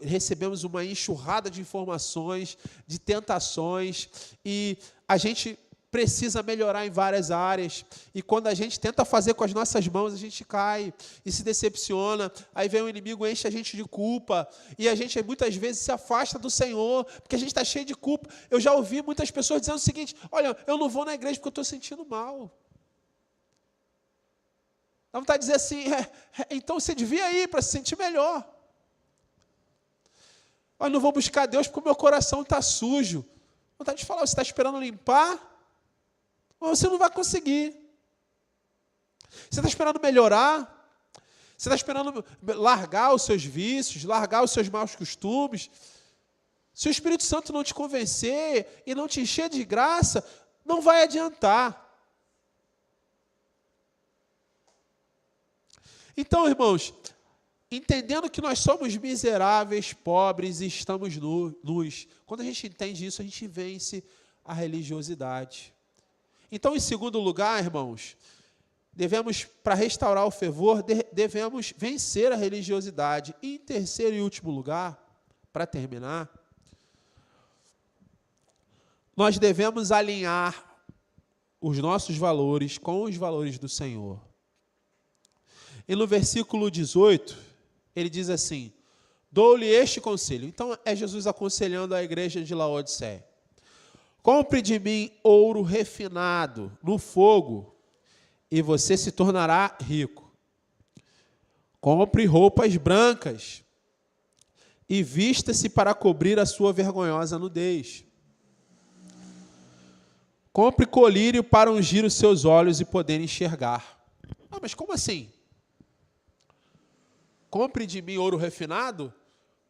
recebemos uma enxurrada de informações, de tentações, e a gente precisa melhorar em várias áreas, e quando a gente tenta fazer com as nossas mãos, a gente cai e se decepciona, aí vem o inimigo, enche a gente de culpa, e a gente muitas vezes se afasta do Senhor, porque a gente está cheio de culpa. Eu já ouvi muitas pessoas dizendo o seguinte: olha, eu não vou na igreja porque eu estou sentindo mal. Dá vontade de dizer assim, então você devia ir para se sentir melhor. Mas não vou buscar Deus porque o meu coração está sujo. Dá vontade de falar, você está esperando limpar, mas você não vai conseguir. Você está esperando melhorar, você está esperando largar os seus vícios, largar os seus maus costumes. Se o Espírito Santo não te convencer e não te encher de graça, não vai adiantar. Então, irmãos, entendendo que nós somos miseráveis, pobres e estamos nus, quando a gente entende isso, a gente vence a religiosidade. Então, em segundo lugar, irmãos, para restaurar o fervor, devemos vencer a religiosidade. E em terceiro e último lugar, para terminar, nós devemos alinhar os nossos valores com os valores do Senhor. E no versículo 18, ele diz assim, dou-lhe este conselho. Então, é Jesus aconselhando a igreja de Laodiceia. Compre de mim ouro refinado no fogo, e você se tornará rico. Compre roupas brancas, e vista-se para cobrir a sua vergonhosa nudez. Compre colírio para ungir os seus olhos e poder enxergar. Ah, mas como assim? Compre de mim ouro refinado?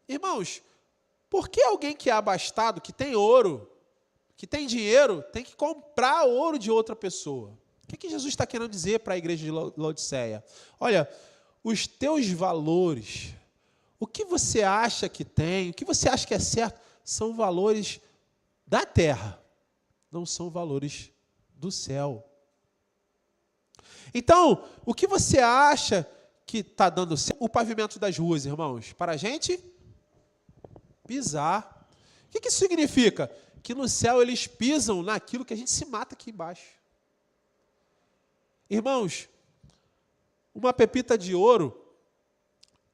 Irmãos, por que alguém que é abastado, que tem ouro, que tem dinheiro, tem que comprar ouro de outra pessoa? O que Jesus está querendo dizer para a igreja de Laodiceia? Olha, os teus valores, o que você acha que tem, o que você acha que é certo, são valores da terra, não são valores do céu. Então, o que você acha que está dando certo? O pavimento das ruas, irmãos, para a gente pisar. O que isso significa? Que no céu eles pisam naquilo que a gente se mata aqui embaixo. Irmãos, uma pepita de ouro,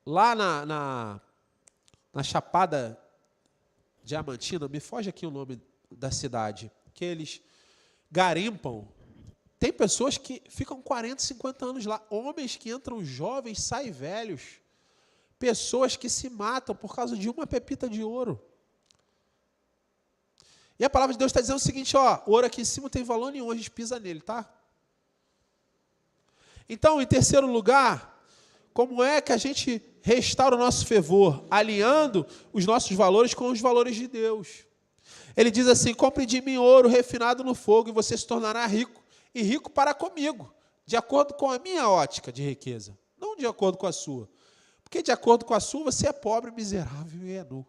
lá na Chapada Diamantina, me foge aqui o nome da cidade, que eles garimpam. Tem pessoas que ficam 40, 50 anos lá, homens que entram jovens, saem velhos, pessoas que se matam por causa de uma pepita de ouro. E a palavra de Deus está dizendo o seguinte, ó, o ouro aqui em cima não tem valor nenhum, a gente pisa nele, tá? Então, em terceiro lugar, como é que a gente restaura o nosso fervor? Alinhando os nossos valores com os valores de Deus. Ele diz assim, compre de mim ouro refinado no fogo e você se tornará rico, e rico para comigo, de acordo com a minha ótica de riqueza, não de acordo com a sua. Porque de acordo com a sua, você é pobre, miserável e é nu.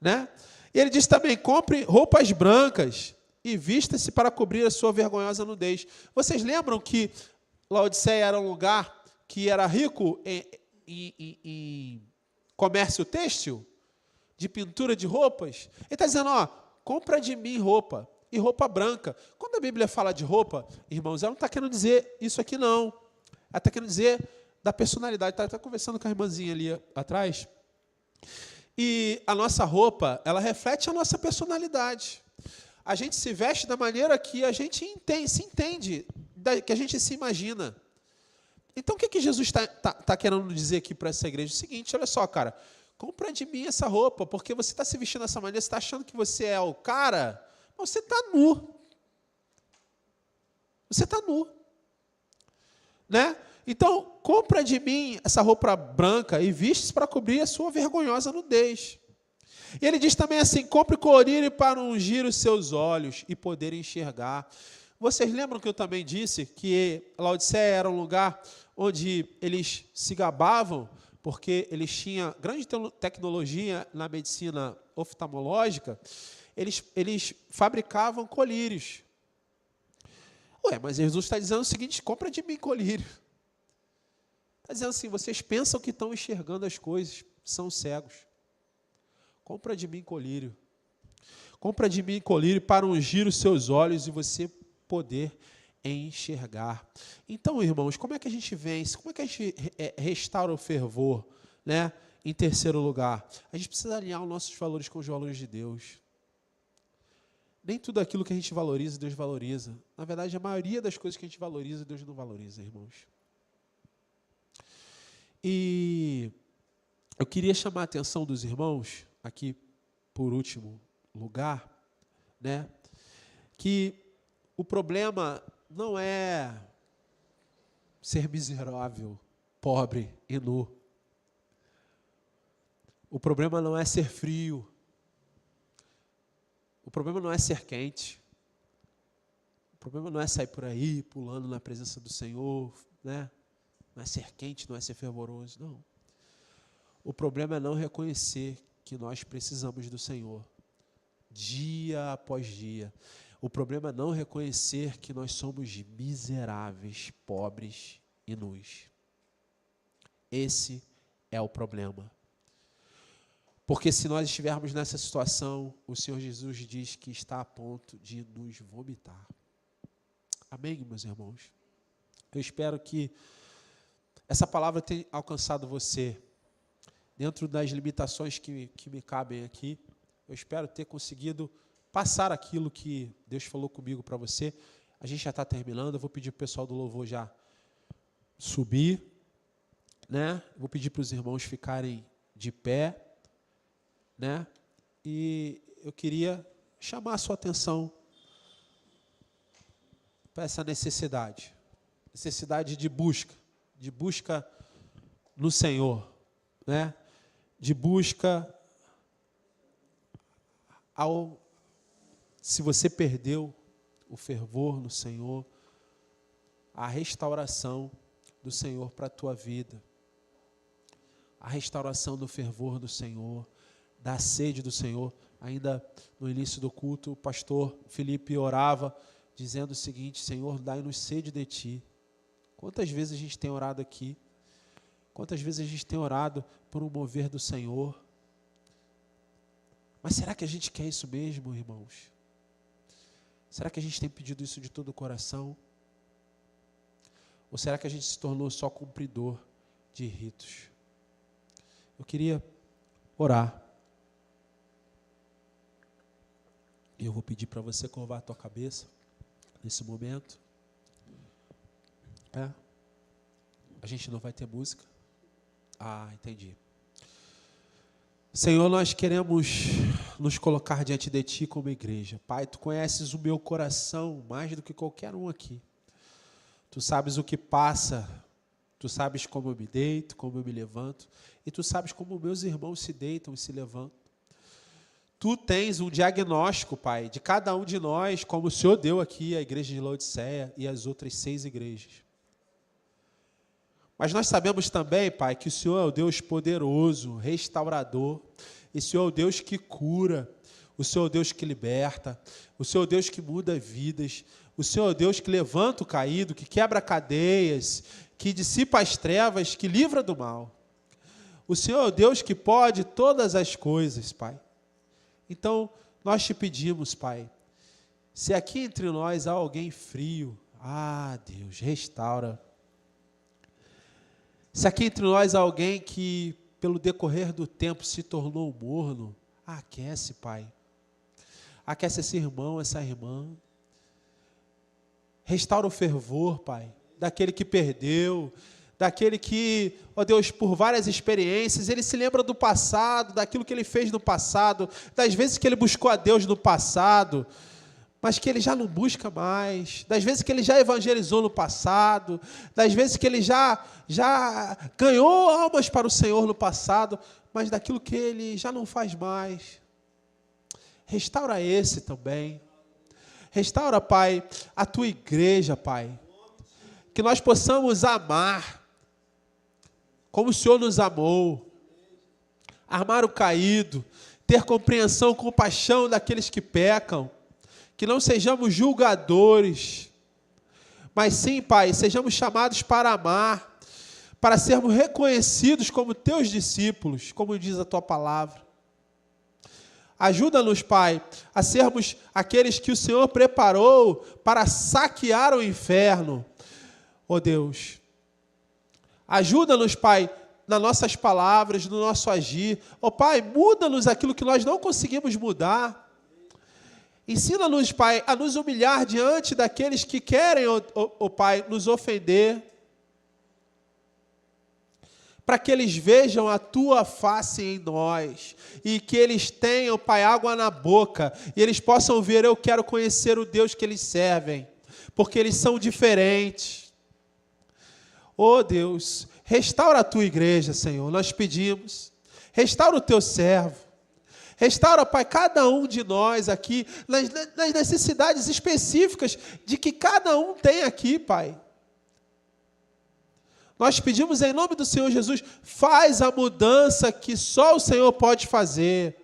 Né? E ele diz também, compre roupas brancas e vista-se para cobrir a sua vergonhosa nudez. Vocês lembram que Laodiceia era um lugar que era rico em comércio têxtil, de pintura de roupas? Ele está dizendo, ó, compra de mim roupa, e roupa branca. Quando a Bíblia fala de roupa, irmãos, ela não está querendo dizer isso aqui, não. Ela está querendo dizer da personalidade. Está conversando com a irmãzinha ali atrás. E a nossa roupa, ela reflete a nossa personalidade. A gente se veste da maneira que a gente se entende, que a gente se imagina. Então, o que Jesus está querendo dizer aqui para essa igreja? É o seguinte, olha só, cara, compra de mim essa roupa, porque você está se vestindo dessa maneira, você está achando que você é o cara, mas você está nu. Você está nu. Né? Então, compra de mim essa roupa branca e viste-se para cobrir a sua vergonhosa nudez. E ele diz também assim, compre colírio para ungir os seus olhos e poder enxergar. Vocês lembram que eu também disse que Laodiceia era um lugar onde eles se gabavam, porque eles tinham grande tecnologia na medicina oftalmológica, eles fabricavam colírios. Ué, mas Jesus está dizendo o seguinte, compra de mim colírio. Está dizendo assim, vocês pensam que estão enxergando as coisas, são cegos. Compra de mim colírio. Compra de mim colírio para ungir os seus olhos e você poder enxergar. Então, irmãos, como é que a gente vence? Como é que a gente restaura o fervor? Né? Em terceiro lugar, a gente precisa alinhar os nossos valores com os valores de Deus. Nem tudo aquilo que a gente valoriza, Deus valoriza. Na verdade, a maioria das coisas que a gente valoriza, Deus não valoriza, irmãos. E eu queria chamar a atenção dos irmãos, aqui por último lugar, né, que o problema não é ser miserável, pobre e nu. O problema não é ser frio. O problema não é ser quente. O problema não é sair por aí pulando na presença do Senhor, né? Não é ser quente, não é ser fervoroso, não. O problema é não reconhecer que nós precisamos do Senhor, dia após dia. O problema é não reconhecer que nós somos miseráveis, pobres e nus. Esse é o problema. Porque se nós estivermos nessa situação, o Senhor Jesus diz que está a ponto de nos vomitar. Amém, meus irmãos? Eu espero que essa palavra tenha alcançado você dentro das limitações que me cabem aqui. Eu espero ter conseguido passar aquilo que Deus falou comigo para você. A gente já está terminando, eu vou pedir para o pessoal do louvor já subir, né? Vou pedir para os irmãos ficarem de pé, né? E eu queria chamar a sua atenção para essa necessidade de busca no Senhor, né? De busca se você perdeu o fervor no Senhor, a restauração do Senhor para a tua vida, a restauração do fervor do Senhor, da sede do Senhor. Ainda no início do culto, o pastor Felipe orava, dizendo o seguinte: Senhor, dai-nos sede de Ti. Quantas vezes a gente tem orado aqui? Quantas vezes a gente tem orado por um mover do Senhor? Mas será que a gente quer isso mesmo, irmãos? Será que a gente tem pedido isso de todo o coração? Ou será que a gente se tornou só cumpridor de ritos? Eu queria orar. E eu vou pedir para você curvar a tua cabeça nesse momento. A gente não vai ter música. Entendi. Senhor, nós queremos nos colocar diante de Ti como igreja. Pai, Tu conheces o meu coração mais do que qualquer um aqui. Tu sabes o que passa, Tu sabes como eu me deito, como eu me levanto, e Tu sabes como meus irmãos se deitam e se levantam. Tu tens um diagnóstico, Pai, de cada um de nós, como o Senhor deu aqui à igreja de Laodiceia e às outras 6 igrejas. Mas nós sabemos também, Pai, que o Senhor é o Deus poderoso, restaurador, e o Senhor é o Deus que cura, o Senhor é o Deus que liberta, o Senhor é o Deus que muda vidas, o Senhor é o Deus que levanta o caído, que quebra cadeias, que dissipa as trevas, que livra do mal. O Senhor é o Deus que pode todas as coisas, Pai. Então, nós te pedimos, Pai, se aqui entre nós há alguém frio, Deus, restaura. Se aqui entre nós há alguém que, pelo decorrer do tempo, se tornou morno, aquece, Pai. Aquece esse irmão, essa irmã. Restaura o fervor, Pai, daquele que perdeu, daquele que, ó Deus, por várias experiências, ele se lembra do passado, daquilo que ele fez no passado, das vezes que ele buscou a Deus no passado, mas que ele já não busca mais, das vezes que ele já evangelizou no passado, das vezes que ele já ganhou almas para o Senhor no passado, mas daquilo que ele já não faz mais. Restaura esse também. Restaura, Pai, a Tua igreja, Pai. Que nós possamos amar como o Senhor nos amou, amar o caído, ter compreensão, compaixão daqueles que pecam, que não sejamos julgadores, mas sim, Pai, sejamos chamados para amar, para sermos reconhecidos como Teus discípulos, como diz a Tua palavra. Ajuda-nos, Pai, a sermos aqueles que o Senhor preparou para saquear o inferno. Ó Deus, ajuda-nos, Pai, nas nossas palavras, no nosso agir. Ó Pai, muda-nos aquilo que nós não conseguimos mudar. Ensina-nos, Pai, a nos humilhar diante daqueles que querem, ó Pai, nos ofender. para que eles vejam a tua face em nós, e que eles tenham, Pai, água na boca, e eles possam ver: eu quero conhecer o Deus que eles servem, porque eles são diferentes. Oh Deus, restaura a tua igreja, Senhor, nós pedimos, restaura o teu servo, restaura, Pai, cada um de nós aqui, nas necessidades específicas de que cada um tem aqui, Pai. Nós pedimos em nome do Senhor Jesus, faz a mudança que só o Senhor pode fazer.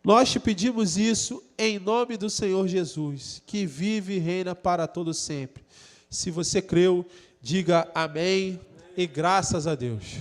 Nós te pedimos isso em nome do Senhor Jesus, que vive e reina para todo sempre. Se você creu, diga amém e graças a Deus.